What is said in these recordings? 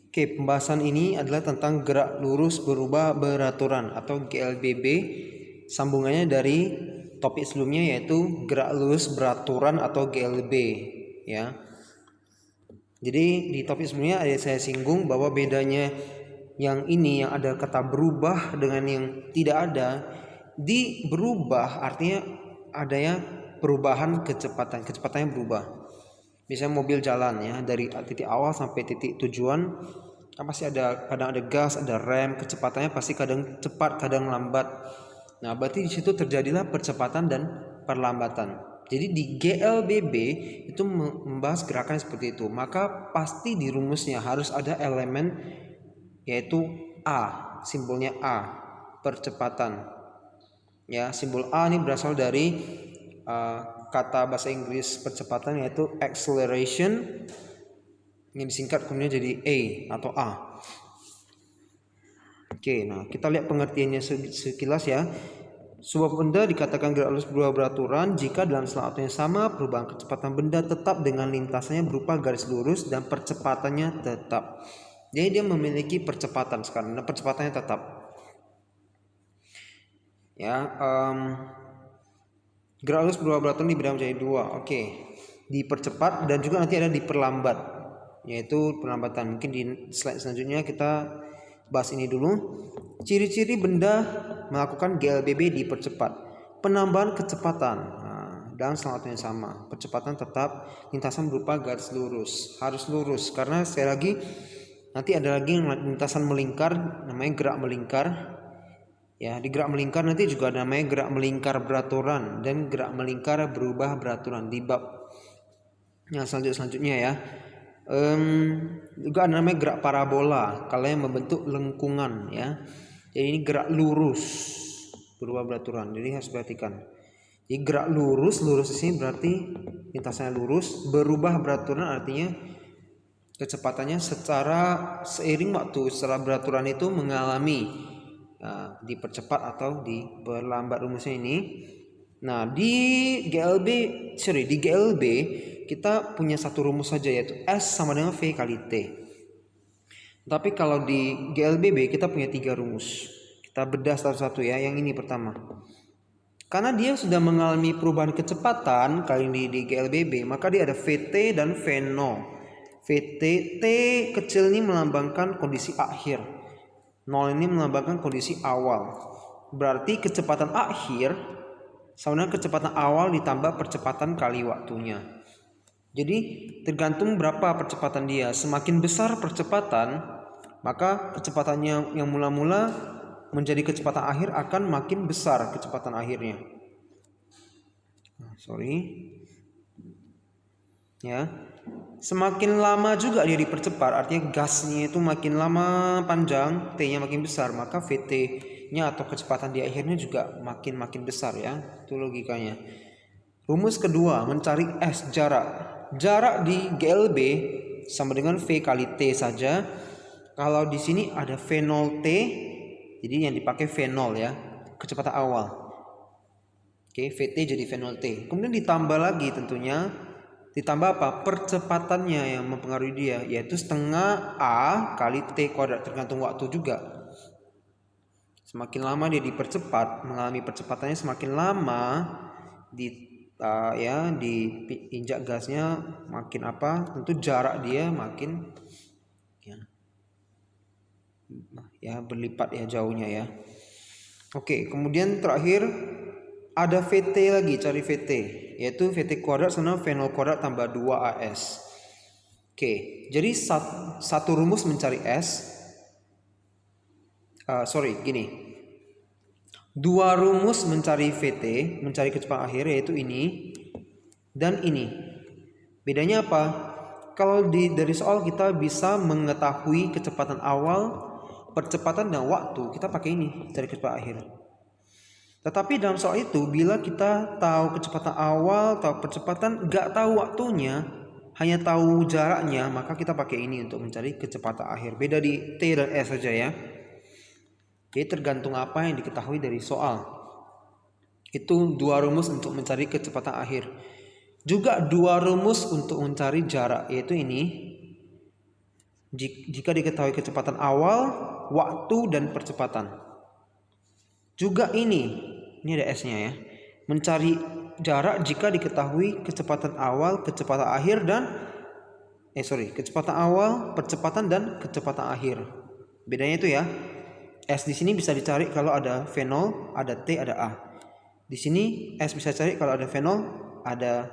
Oke, pembahasan ini adalah tentang gerak lurus berubah beraturan atau GLBB. Sambungannya dari topik sebelumnya yaitu gerak lurus beraturan atau GLB ya. Jadi di topik sebelumnya ada saya singgung bahwa bedanya yang ini yang ada kata berubah dengan yang tidak ada. Di berubah artinya adanya perubahan kecepatannya berubah. Misalnya mobil jalan ya dari titik awal sampai titik tujuan, kan pasti kadang ada gas, ada rem, kecepatannya pasti kadang cepat, kadang lambat. Nah, berarti di situ terjadilah percepatan dan perlambatan. Jadi di GLBB itu membahas gerakan seperti itu. Maka pasti di rumusnya harus ada elemen yaitu A, simbolnya A, percepatan. Ya, simbol A ini berasal dari kata bahasa Inggris percepatan yaitu acceleration yang disingkat kemudian jadi A atau A. Oke, nah kita lihat pengertiannya sekilas ya. Sebuah benda dikatakan gerak lurus berubah beraturan jika dalam selang waktu yang sama perubahan kecepatan benda tetap dengan lintasannya berupa garis lurus dan percepatannya tetap. Jadi dia memiliki percepatan sekarang dan percepatannya tetap. Ya, gerak lurus berubah beraturan dibagi menjadi dua. Oke. Dipercepat dan juga nanti ada diperlambat, yaitu perlambatan. Mungkin di slide selanjutnya kita bahas ini dulu. Ciri-ciri benda melakukan GLBB dipercepat. Penambahan kecepatan dalam selang waktu yang sama. Percepatan tetap, lintasan berupa garis lurus. Harus lurus karena sekali lagi nanti ada lagi yang lintasan melingkar, namanya gerak melingkar. Ya, di gerak melingkar nanti juga ada namanya gerak melingkar beraturan dan gerak melingkar berubah beraturan di bab yang selanjutnya ya. Juga ada namanya gerak parabola kalau yang membentuk lengkungan ya. Jadi ini gerak lurus berubah beraturan. Jadi harus perhatikan. Jadi gerak lurus di sini berarti lintasannya lurus, berubah beraturan artinya kecepatannya secara seiring waktu secara beraturan itu mengalami dipercepat atau diperlambat rumusnya ini. Nah, di GLB kita punya satu rumus saja yaitu S sama dengan V kali T. Tapi kalau di GLBB kita punya 3 rumus. Kita bedah satu-satu ya. Yang ini pertama. Karena dia sudah mengalami perubahan kecepatan kali ini di GLBB, maka dia ada VT dan V0. VT T kecil ini melambangkan kondisi akhir. 0 ini melambangkan kondisi awal. Berarti kecepatan akhir sama dengan kecepatan awal ditambah percepatan kali waktunya. Jadi tergantung berapa percepatan dia. Semakin besar percepatan, maka kecepatannya yang mula-mula menjadi kecepatan akhir akan makin besar kecepatan akhirnya. Ya. Semakin lama juga dia dipercepat, artinya gasnya itu makin lama panjang, T-nya makin besar, maka VT-nya atau kecepatan di akhirnya juga makin besar ya. Itu logikanya. Rumus kedua, mencari S, jarak. Jarak di GLB sama dengan V kali T saja. Kalau di sini ada V0T, jadi yang dipakai V0 ya, kecepatan awal. Oke, VT jadi V0T. Kemudian ditambah lagi tentunya. Ditambah apa? Percepatannya yang mempengaruhi dia, yaitu setengah A kali T kuadrat, tergantung waktu juga. Semakin lama dia dipercepat, mengalami percepatannya semakin lama diinjak gasnya makin apa? Tentu jarak dia makin berlipat ya jauhnya ya. Oke, kemudian terakhir ada VT lagi, cari VT, yaitu VT kuadrat sama V0 kuadrat tambah 2AS. Oke, jadi satu rumus mencari S. Dua rumus mencari VT, mencari kecepatan akhir, yaitu ini dan ini. Bedanya apa? Kalau dari soal kita bisa mengetahui kecepatan awal, percepatan dan waktu, kita pakai ini cari kecepatan akhir. Tetapi dalam soal itu, bila kita tahu kecepatan awal, tahu percepatan, nggak tahu waktunya, hanya tahu jaraknya, maka kita pakai ini untuk mencari kecepatan akhir. Beda di T dan S saja ya. Jadi tergantung apa yang diketahui dari soal. Itu 2 rumus untuk mencari kecepatan akhir. Juga 2 rumus untuk mencari jarak, yaitu ini jika diketahui kecepatan awal, waktu, dan percepatan. Juga ini ada S-nya ya. Mencari jarak jika diketahui kecepatan awal, kecepatan akhir, dan kecepatan awal, percepatan, dan kecepatan akhir. Bedanya itu ya. S di sini bisa dicari kalau ada V0, ada T, ada A. Di sini S bisa cari kalau ada V0, ada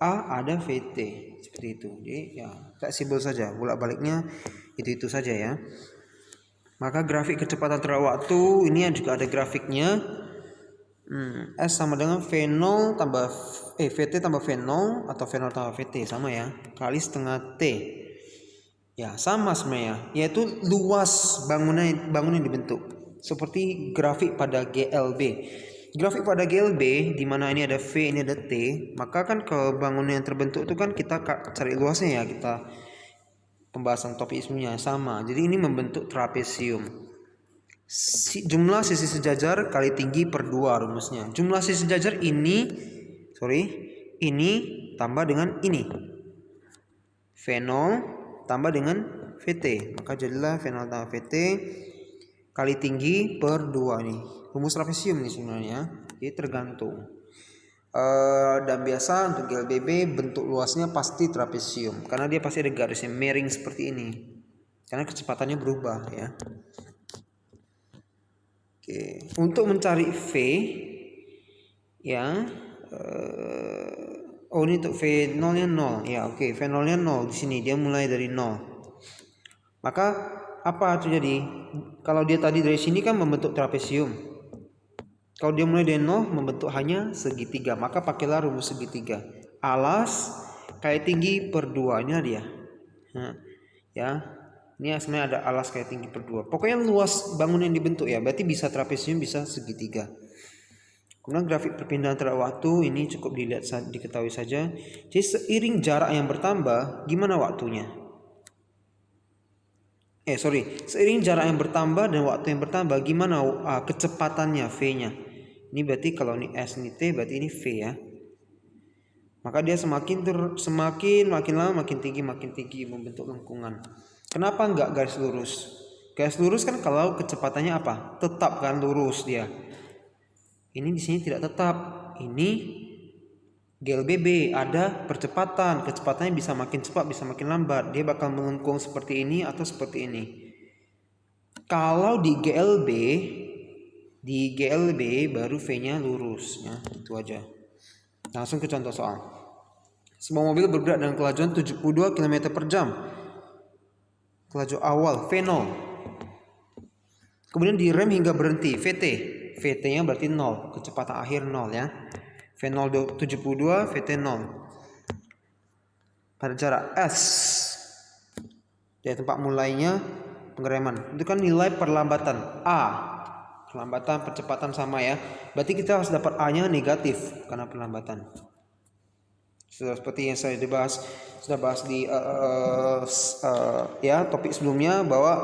A, ada VT. Seperti itu. Jadi ya fleksibel saja, bolak-baliknya itu saja ya. Maka grafik kecepatan terhadap waktu ini juga ada grafiknya. S sama dengan V0 tambah VT tambah V0 atau V0 tambah VT sama ya, kali setengah T. Ya sama sebenarnya, yaitu luas bangunan yang dibentuk. Seperti grafik pada GLB. Grafik pada GLB di mana ini ada V, ini ada T, maka kan ke bangunan yang terbentuk itu kan kita cari luasnya ya, kita pembahasan topik sebelumnya sama. Jadi ini membentuk trapesium. Jumlah sisi sejajar kali tinggi per 2 rumusnya. Jumlah sisi sejajar ini tambah dengan ini. V0 tambah dengan VT. Maka jadilah V0 tambah VT kali tinggi per 2 nih. Rumus trapesium nih sebenarnya. Jadi tergantung. Dan biasa untuk GLBB bentuk luasnya pasti trapesium. Karena dia pasti ada garisnya miring seperti ini. Karena kecepatannya berubah ya. Oke, untuk mencari V ya, ini untuk V0 nya 0 ya. Oke, V0 nya 0 di sini dia mulai dari 0. Maka apa terjadi? Kalau dia tadi dari sini kan membentuk trapesium. Kalau dia mulai dari 0 membentuk hanya segitiga, maka pakailah rumus segitiga. Alas kali tinggi per 2 nya dia. Nah, ya. Ini sebenarnya ada alas kali tinggi per 2. Pokoknya luas bangunan yang dibentuk ya. Berarti bisa trapesium, bisa segitiga. Kemudian grafik perpindahan terhadap waktu ini cukup diketahui saja. Jadi seiring jarak yang bertambah, gimana waktunya? Seiring jarak yang bertambah dan waktu yang bertambah, gimana kecepatannya V-nya? Ini berarti kalau ini S ini T, berarti ini V ya. Maka dia semakin lama makin tinggi membentuk lengkungan. Kenapa enggak garis lurus? Garis lurus kan kalau kecepatannya apa? Tetap kan lurus dia. Ini di sini tidak tetap. Ini GLBB ada percepatan. Kecepatannya bisa makin cepat, bisa makin lambat. Dia bakal melengkung seperti ini atau seperti ini. Kalau di GLB baru V-nya lurus ya. Itu aja. Langsung ke contoh soal. Sebuah mobil bergerak dengan kelajuan 72 km per jam. Kelaju awal V0. Kemudian direm hingga berhenti VT. VT-nya berarti 0, kecepatan akhir 0 ya. V0 72, VT 0. Pada jarak S dari tempat mulainya pengereman. Itu kan nilai perlambatan A. Perlambatan, percepatan sama ya. Berarti kita harus dapat A-nya negatif karena perlambatan. Seperti yang saya sudah bahas di topik sebelumnya bahwa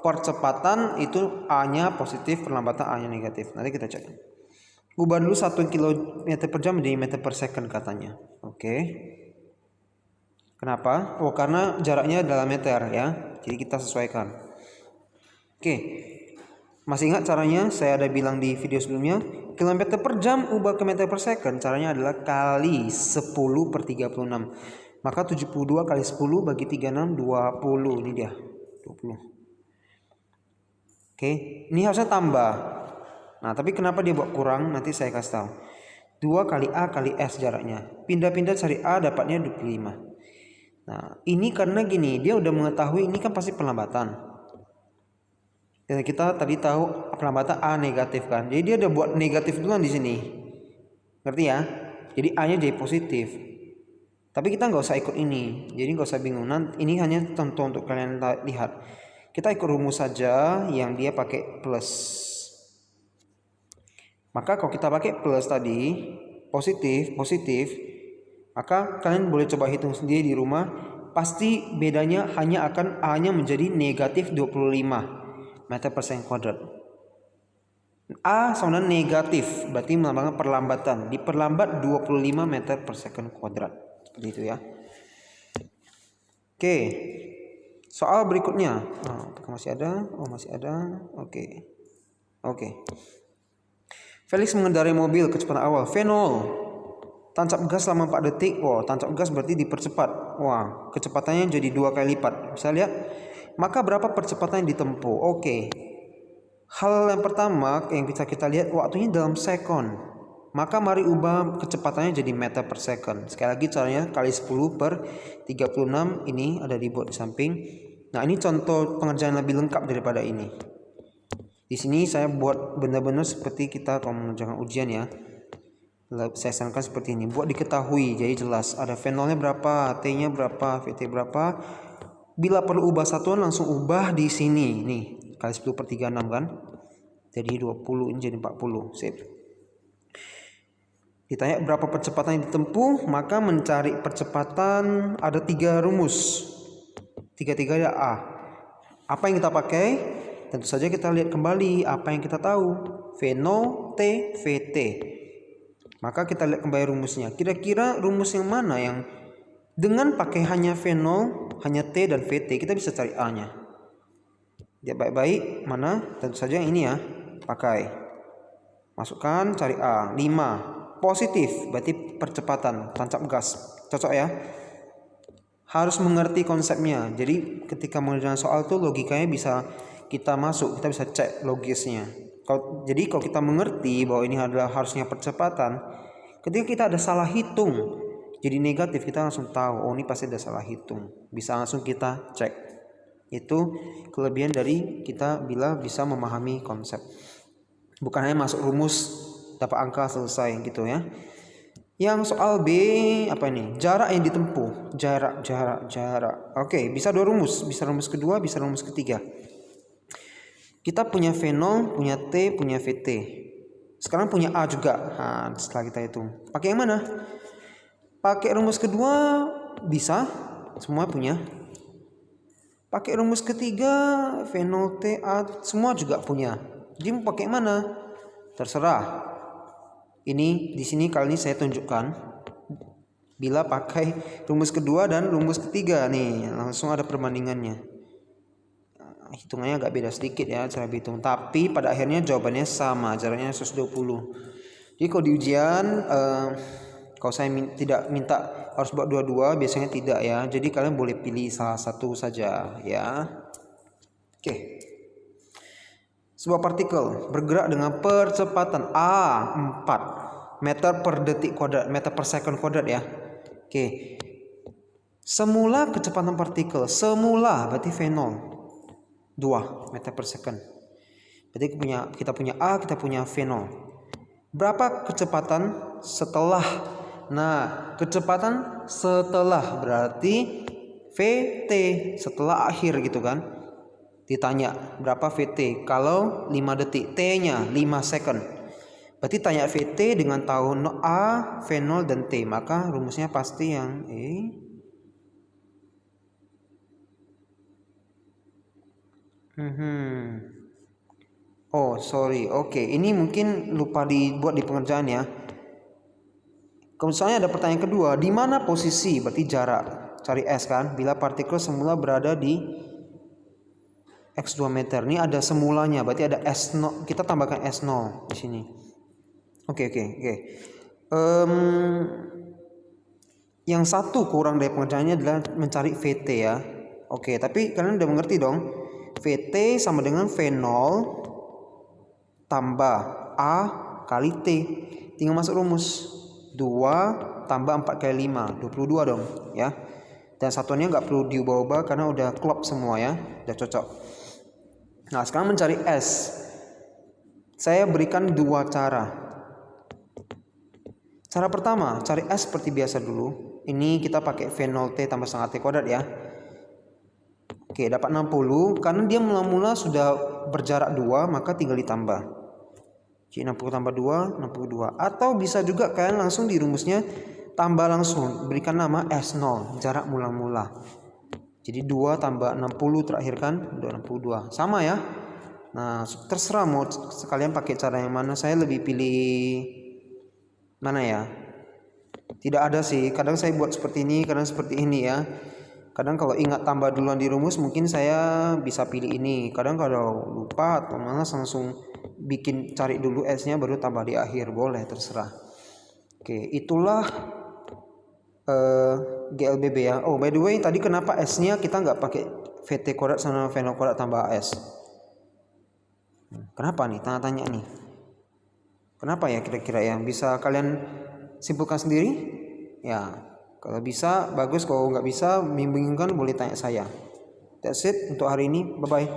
percepatan itu A-nya positif, perlambatan A-nya negatif. Nanti kita cek. Ubah dulu 1 km per jam menjadi meter per second katanya. Oke. Kenapa? Karena jaraknya dalam meter ya. Jadi kita sesuaikan. Oke. Masih ingat caranya? Saya ada bilang di video sebelumnya. Kilometer per jam ubah ke meter per second. Caranya adalah kali 10 per 36. Maka 72 kali 10 bagi 36 20. Ini dia 20. Oke, ini harusnya tambah. Nah, tapi kenapa dia buat kurang? Nanti saya kasih tahu. 2 kali A kali S jaraknya. Pindah-pindah cari A dapatnya 25. Nah, ini karena gini, dia udah mengetahui ini kan pasti perlambatan. Dan kita tadi tahu perlambatan A negatif kan. Jadi dia udah buat negatif duluan di sini. Ngerti ya? Jadi A-nya jadi positif. Tapi kita nggak usah ikut ini. Jadi nggak usah bingung. Nanti ini hanya contoh untuk kalian lihat. Kita ikut rumus saja yang dia pakai plus. Maka kalau kita pakai plus tadi positif, maka kalian boleh coba hitung sendiri di rumah. Pasti bedanya hanya akan A-nya menjadi negatif 25 meter per second kuadrat. A sama dengan negatif, berarti melambangkan perlambatan. Diperlambat 25 meter per second kuadrat. Seperti itu ya. Oke. Soal berikutnya. Apakah masih ada? Oh, masih ada. Oke. Felix mengendarai mobil kecepatan awal V0. Tancap gas selama 4 detik. Wow, tancap gas berarti dipercepat. Wah, kecepatannya jadi 2 kali lipat. Bisa lihat? Maka berapa percepatan yang ditempuh? Oke. Hal yang pertama yang bisa kita lihat waktunya dalam sekon. Maka mari ubah kecepatannya jadi meter per second. Sekali lagi caranya kali 10 per 36. Ini ada dibuat di samping. Nah, ini contoh pengerjaan lebih lengkap daripada ini. Di sini saya buat benar-benar seperti kita kalau mengerjakan ujian ya. Saya sarankan seperti ini. Buat diketahui jadi jelas. Ada V0-nya berapa, T-nya berapa, VT berapa. Bila perlu ubah satuan langsung ubah di sini. Nih, kali 10 per 36 kan. Jadi 20 ini jadi 40. Sip. Ditanya berapa percepatan yang ditempuh, maka mencari percepatan ada 3 rumus. Tiga-tiganya A. Apa yang kita pakai? Tentu saja kita lihat kembali apa yang kita tahu. V0, T, VT. Maka kita lihat kembali rumusnya. Kira-kira rumus yang mana yang dengan pakai hanya V0, hanya T dan VT kita bisa cari A-nya. Lihat baik-baik mana? Tentu saja yang ini ya. Pakai. Masukkan cari A. 5. Positif berarti percepatan tancap gas. Cocok ya? Harus mengerti konsepnya. Jadi ketika mengerjakan soal tuh logikanya bisa kita masuk, kita bisa cek logisnya. Jadi kalau kita mengerti bahwa ini adalah harusnya percepatan, ketika kita ada salah hitung jadi negatif, kita langsung tahu oh ini pasti ada salah hitung. Bisa langsung kita cek. Itu kelebihan dari kita bila bisa memahami konsep. Bukan hanya masuk rumus dapat angka selesai gitu ya. Yang soal B apa ini? Jarak yang ditempuh. Jarak. Oke, bisa 2 rumus, bisa rumus kedua, bisa rumus ketiga. Kita punya V0, punya T, punya VT. Sekarang punya A juga. Nah, setelah kita hitung. Pakai yang mana? Pakai rumus kedua bisa, semua punya. Pakai rumus ketiga, V0, T, A, semua juga punya. Jadi mau pakai mana? Terserah. Ini di sini kali ini saya tunjukkan bila pakai rumus kedua dan rumus ketiga nih, langsung ada perbandingannya. Hitungannya agak beda sedikit ya cara berhitung, tapi pada akhirnya jawabannya sama, jaraknya 120. Jadi kalau di ujian kalau saya tidak minta harus buat dua-dua, biasanya tidak ya. Jadi kalian boleh pilih salah satu saja ya. Oke. Sebuah partikel bergerak dengan percepatan A4 meter per detik kuadrat, meter per second kuadrat ya. Oke. Semula kecepatan partikel, semula berarti V0 2 meter per second. Berarti kita punya A, kita punya V0. Berapa kecepatan setelah? Nah, kecepatan setelah berarti VT setelah akhir gitu kan. Ditanya berapa VT kalau 5 detik, T-nya 5 second. Berarti tanya VT dengan tahu A, V0 dan T, maka rumusnya pasti yang E. Oh, sorry. Oke, ini mungkin lupa dibuat di pengerjaan ya. Kalau misalnya ada pertanyaan kedua, di mana posisi? Berarti jarak. Cari S kan. Bila partikel semula berada di X2 meter. Ini ada semulanya, berarti ada S0. Kita tambahkan S0 di sini. Oke. Yang satu kurang dari pengerjaannya adalah mencari VT ya. Oke, tapi kalian udah mengerti dong. VT sama dengan V0 tambah A kali T. Tinggal masuk rumus. 2 tambah 4 kali 5. 22 dong ya. Dan satuannya nggak perlu diubah-ubah karena udah klop semua ya. Udah cocok. Nah, sekarang mencari S. Saya berikan 2 cara. Cara pertama, cari S seperti biasa dulu. Ini kita pakai V0T tambah setengah T kuadrat ya. Oke, dapat 60. Karena dia mula-mula sudah berjarak 2, maka tinggal ditambah. Jadi 60 tambah 2, 62. Atau bisa juga kalian langsung di rumusnya tambah langsung. Berikan nama S0, jarak mula-mula. Jadi 2 tambah 60 terakhir kan 262. Sama ya. Nah, terserah mau sekalian pakai cara yang mana. Saya lebih pilih mana ya. Tidak ada sih. Kadang saya buat seperti ini, kadang seperti ini ya. Kadang kalau ingat tambah duluan di rumus mungkin saya bisa pilih ini. Kadang kalau lupa atau malas langsung bikin cari dulu S-nya baru tambah di akhir, boleh terserah. Oke, itulah GLBB ya. Oh by the way tadi kenapa S-nya kita nggak pakai VT kuadrat sama VN kuadrat tambah AS? Kenapa nih? Tanya-tanya nih. Kenapa ya kira-kira ya? Bisa kalian simpulkan sendiri? Ya, kalau bisa bagus, kalau nggak bisa membingungkan boleh tanya saya. That's it untuk hari ini. Bye bye.